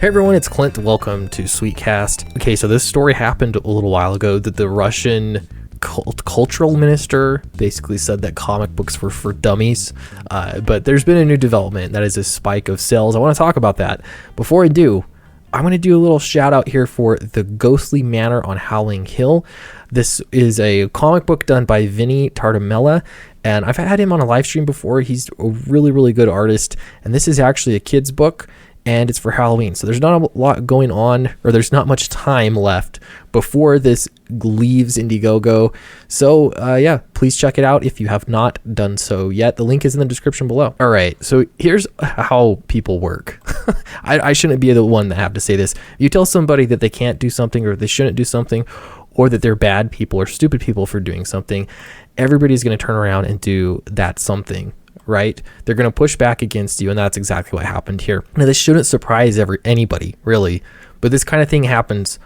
Hey everyone, it's Clint. Welcome to Sweetcast. Okay, so this story happened a little while ago that the Russian cultural minister basically said that comic books were for dummies. But there's been a new development that is a spike of sales. I want to talk about that. Before I do, I'm going to do a little shout out here for The Ghostly Manor on Howling Hill. This is a comic book done by Vinny Tartamella, and I've had him on a live stream before. He's a really, really good artist, and this is actually a kid's book, and it's for Halloween. So there's not a lot going on, or there's not much time left before this leaves Indiegogo. So yeah, please check it out if you have not done so yet. The link is in the description below. All right, so here's how people work. I shouldn't be the one that have to say this. You tell somebody that they can't do something or they shouldn't do something, or that they're bad people or stupid people for doing something, everybody's going to turn around and do that something, right? They're going to push back against you, and that's exactly what happened here. Now, this shouldn't surprise anybody, really, but this kind of thing happens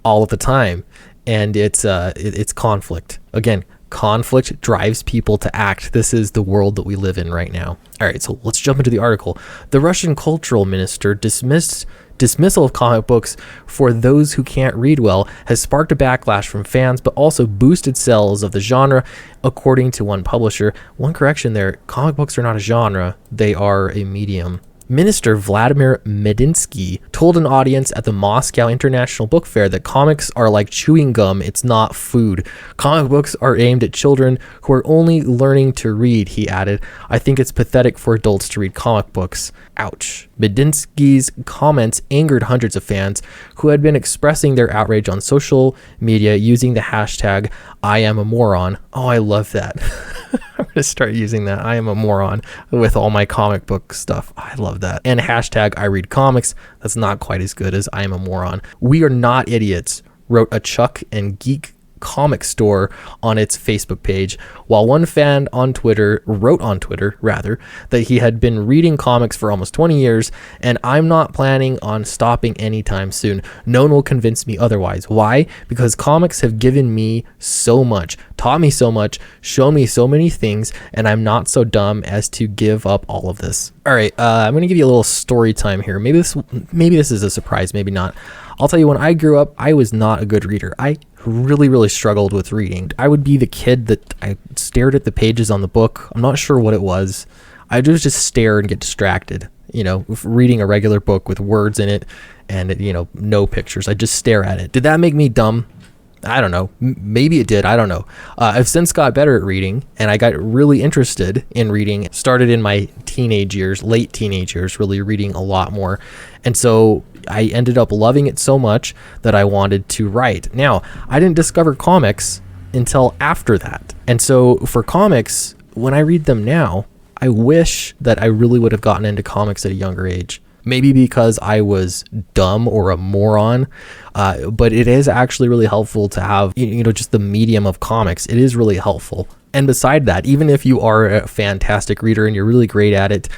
all of the time, and it's conflict. Again, conflict drives people to act. This is the world that we live in right now. All right, so let's jump into the article. The Russian cultural minister dismissal of comic books for those who can't read well has sparked a backlash from fans, but also boosted sales of the genre, according to one publisher. One correction there, comic books are not a genre, they are a medium. Minister Vladimir Medinsky told an audience at the Moscow International Book Fair that comics are like chewing gum, it's not food. Comic books are aimed at children who are only learning to read, he added. I think it's pathetic for adults to read comic books. Ouch. Medinsky's comments angered hundreds of fans who had been expressing their outrage on social media using the hashtag #IamAmoron. Oh, I love that. I'm going to start using that. I am a moron with all my comic book stuff. I love that. And hashtag I read comics. That's not quite as good as I am a moron. We are not idiots, wrote a Chuck and Geek comic store on its Facebook page, while one fan on Twitter wrote on Twitter that he had been reading comics for almost 20 years, and I'm not planning on stopping anytime soon. No one will convince me otherwise. Why? Because comics have given me so much, taught me so much, shown me so many things, and I'm not so dumb as to give up all of this. All right, I'm going to give you a little story time here. Maybe this is a surprise, maybe not. I'll tell you, when I grew up, I was not a good reader. I really struggled with reading. I would be the kid that I stared at the pages on the book. I'm not sure what it was. I would just stare and get distracted, reading a regular book with words in it and, no pictures. I just stare at it. Did that make me dumb? I don't know. Maybe it did. I don't know. I've since got better at reading, and I got really interested in reading. Started in my late teenage years, really reading a lot more. And so I ended up loving it so much that I wanted to write. Now, I didn't discover comics until after that. And so for comics, when I read them now, I wish that I really would have gotten into comics at a younger age. Maybe because I was dumb or a moron, but it is actually really helpful to have, just the medium of comics. It is really helpful. And beside that, even if you are a fantastic reader and you're really great at it,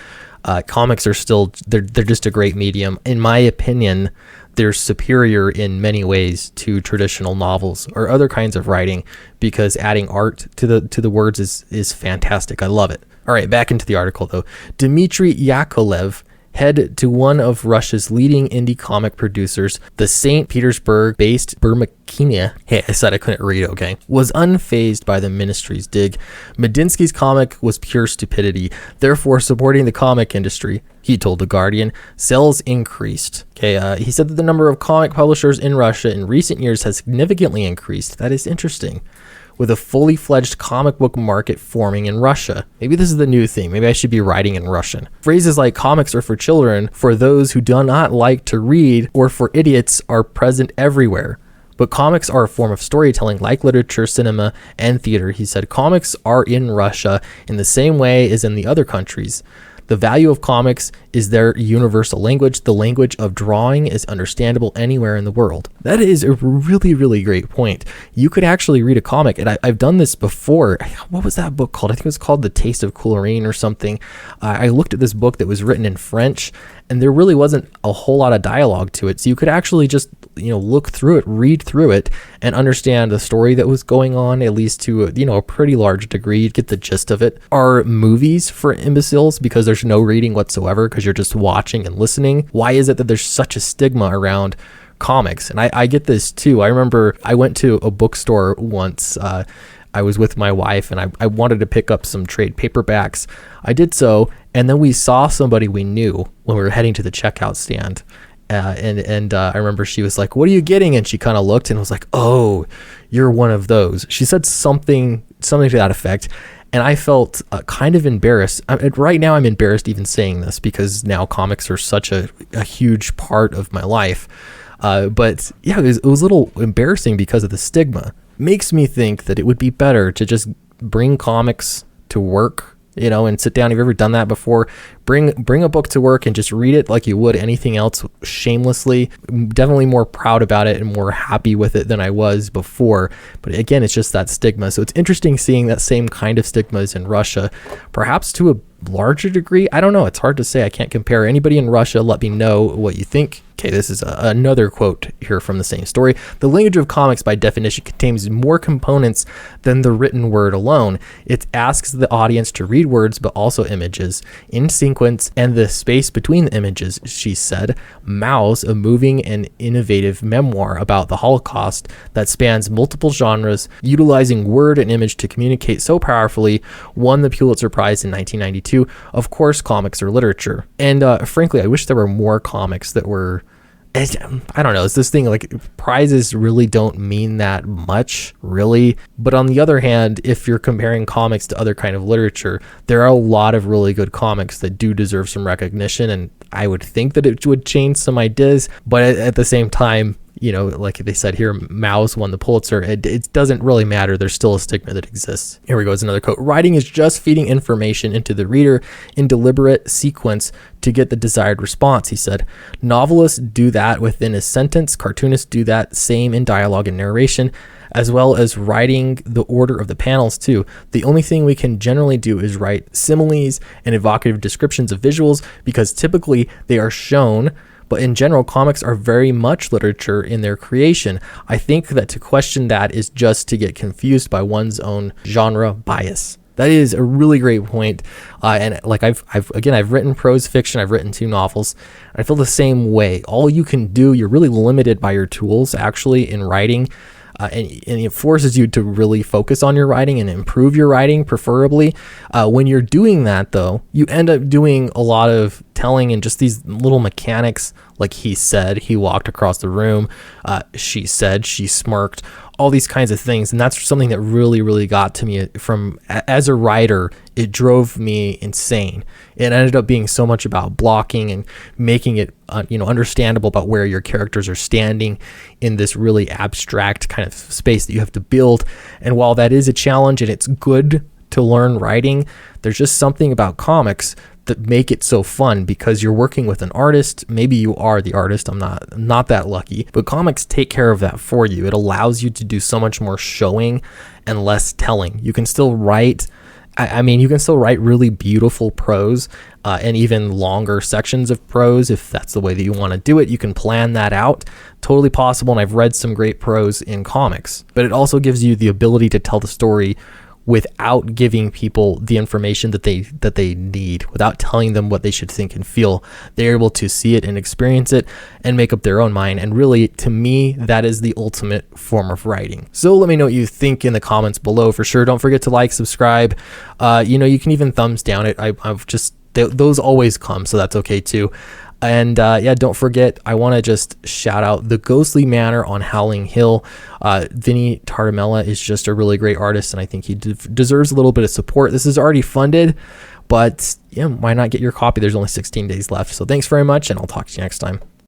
comics are still, they're just a great medium. In my opinion, they're superior in many ways to traditional novels or other kinds of writing, because adding art to the words is fantastic. I love it. All right, back into the article though. Dmitry Yakovlev, head to one of Russia's leading indie comic producers, the St. Petersburg-based Burmakina, hey, I said I couldn't read, okay, was unfazed by the ministry's dig. Medinsky's comic was pure stupidity, therefore supporting the comic industry, he told The Guardian. Sales increased. Okay, he said that the number of comic publishers in Russia in recent years has significantly increased. That is interesting. With a fully fledged comic book market forming in Russia. Maybe this is the new thing. Maybe I should be writing in Russian. Phrases like comics are for children, for those who do not like to read, or for idiots are present everywhere. But comics are a form of storytelling like literature, cinema, and theater, he said. Comics are in Russia in the same way as in the other countries. The value of comics is their universal language. The language of drawing is understandable anywhere in the world. That is a really great point. You could actually read a comic, and I've done this before. What was that book called? I think it was called The Taste of Coulraine or something. I looked at this book that was written in French, and there really wasn't a whole lot of dialogue to it. So you could actually just, look through it, read through it, and understand the story that was going on, at least to a pretty large degree. You'd get the gist of it. Are movies for imbeciles because there's no reading whatsoever because you're just watching and listening? Why is it that there's such a stigma around comics? And I get this too. I remember I went to a bookstore once. I was with my wife and I wanted to pick up some trade paperbacks. I did so, and then we saw somebody we knew when we were heading to the checkout stand. I remember she was like, "What are you getting?" And she kind of looked and was like, "Oh, you're one of those." She said something to that effect. And I felt kind of embarrassed. Right now, I'm embarrassed even saying this because now comics are such a huge part of my life. But yeah, it was a little embarrassing because of the stigma. Makes me think that it would be better to just bring comics to work, and sit down. Have you ever done that before? Bring a book to work and just read it like you would anything else shamelessly. I'm definitely more proud about it and more happy with it than I was before. But again, it's just that stigma. So it's interesting seeing that same kind of stigmas in Russia, perhaps to a larger degree. I don't know. It's hard to say. I can't compare. Anybody in Russia, let me know what you think. Okay, this is another quote here from the same story. "The language of comics, by definition, contains more components than the written word alone. It asks the audience to read words, but also images in sequence and the space between the images," she said. Maus, a moving and innovative memoir about the Holocaust that spans multiple genres, utilizing word and image to communicate so powerfully, won the Pulitzer Prize in 1992. Of course, comics are literature. And frankly, I wish there were more comics that were... I don't know. It's this thing like prizes really don't mean that much, really. But on the other hand, if you're comparing comics to other kind of literature, there are a lot of really good comics that do deserve some recognition. And I would think that it would change some ideas. But at the same time, like they said here, Maus won the Pulitzer. It doesn't really matter. There's still a stigma that exists. Here we go. It's another quote. "Writing is just feeding information into the reader in deliberate sequence to get the desired response," he said. "Novelists do that within a sentence. Cartoonists do that same in dialogue and narration, as well as writing the order of the panels too. The only thing we can generally do is write similes and evocative descriptions of visuals because typically they are shown. But in general, comics are very much literature in their creation. I think that to question that is just to get confused by one's own genre bias." That is a really great point. And like I've written prose fiction. I've written 2 novels. I feel the same way. All you can do, you're really limited by your tools actually in writing. And it forces you to really focus on your writing and improve your writing, preferably. When you're doing that, though, you end up doing a lot of telling and just these little mechanics, like he said, he walked across the room, she said, she smirked, all these kinds of things. And that's something that really, really got to me as a writer. It drove me insane. It ended up being so much about blocking and making it, understandable about where your characters are standing in this really abstract kind of space that you have to build. And while that is a challenge and it's good to learn writing, there's just something about comics that make it so fun because you're working with an artist. Maybe you are the artist. I'm not that lucky, but comics take care of that for you. It allows you to do so much more showing and less telling. You can still write. You can still write really beautiful prose and even longer sections of prose if that's the way that you want to do it. You can plan that out. Totally possible. And I've read some great prose in comics, but it also gives you the ability to tell the story without giving people the information that they need, without telling them what they should think and feel. They're able to see it and experience it and make up their own mind. And really, to me, that is the ultimate form of writing. So let me know what you think in the comments below for sure. Don't forget to like, subscribe. You can even thumbs down it. Those always come, so that's okay too. And don't forget, I want to just shout out The Ghostly Manor on Howling Hill. Vinny Tartamella is just a really great artist, and I think he deserves a little bit of support. This is already funded, but why not get your copy? There's only 16 days left. So thanks very much, and I'll talk to you next time.